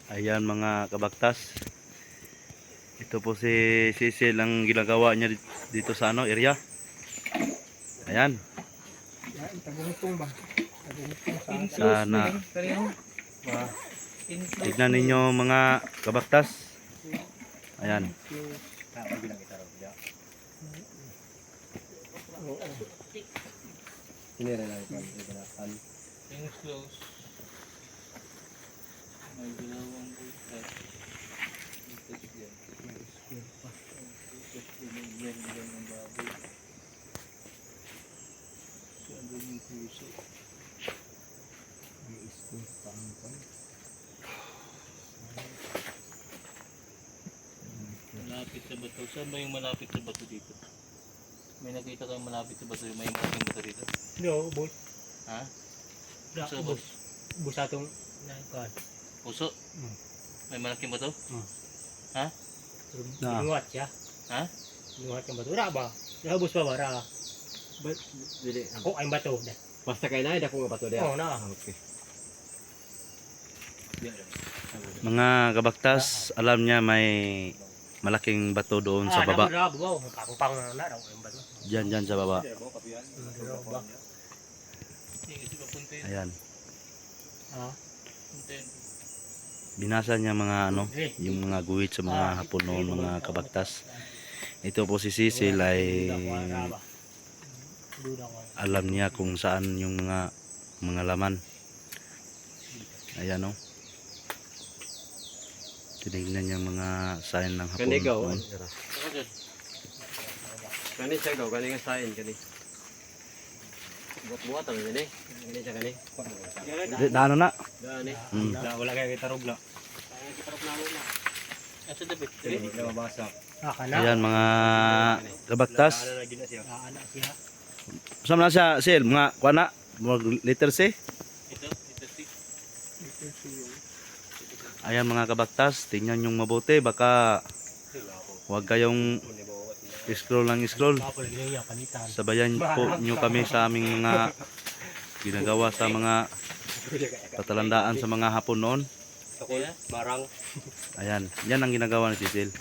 Ayan mga kabaktas. Ito po si Cecil ang ginagawa niya dito sa area. Ayan. Sana tignan ninyo mga kabaktas. Ayan. Ini rin lang ito. Things close. May dalawang butas. Butas yan. Butas yan ng baboy. Saan doon yung puso? May school pangkon. Malapit sa bato. Saan ba yung malapit sa bato dito? May nakita kang malapit sa bato. May malaking bato dito? No, bus. Ha? Puso, Puso, bus. Bus atong naikon. Puso? May malaking bato? Ha? Na. Inuwat siya. Ha? Inuwat yung bato. Wala ba? Wala bus pa ba? Wala. Dili. Ako ay bato. Basta kay na, dako nga bato dia. Oo na. Okay. Mga kabaktas, alam niya may malaking bato doon sa baba. Wow, pang na raw yung bato. Diyan sa baba. Ayan. Ah, Binasa niya mga yung mga guhit sa mga hapon noon, mga kabaktas. Ito po si Cecil ay alam niya kung saan yung mga laman. Ayan o. Tinignan niya mga sign ng hapon Kani gaw. noon. Kani siya gaw, kani nga sain kani. Buat-buat ang ini. Kani siya kani. Ano na? Dani. wala kaya kita rogla. Asa dapat? Dili na mabasa. Kana. Ayan mga kabaktas. Ana siya. Saan na siya, Sil? Mga kuha na? Letter C? Ito si. Ayan mga kabaktas, tingnan yung mabuti. Baka huwag kayong scroll lang scroll. Kapal ginaya panitan. Sabayan po nyo kami sa aming mga ginagawa sa mga patalandaan sa mga hapon noon. Marang. Ayan, yan ang ginagawa ni Cecil.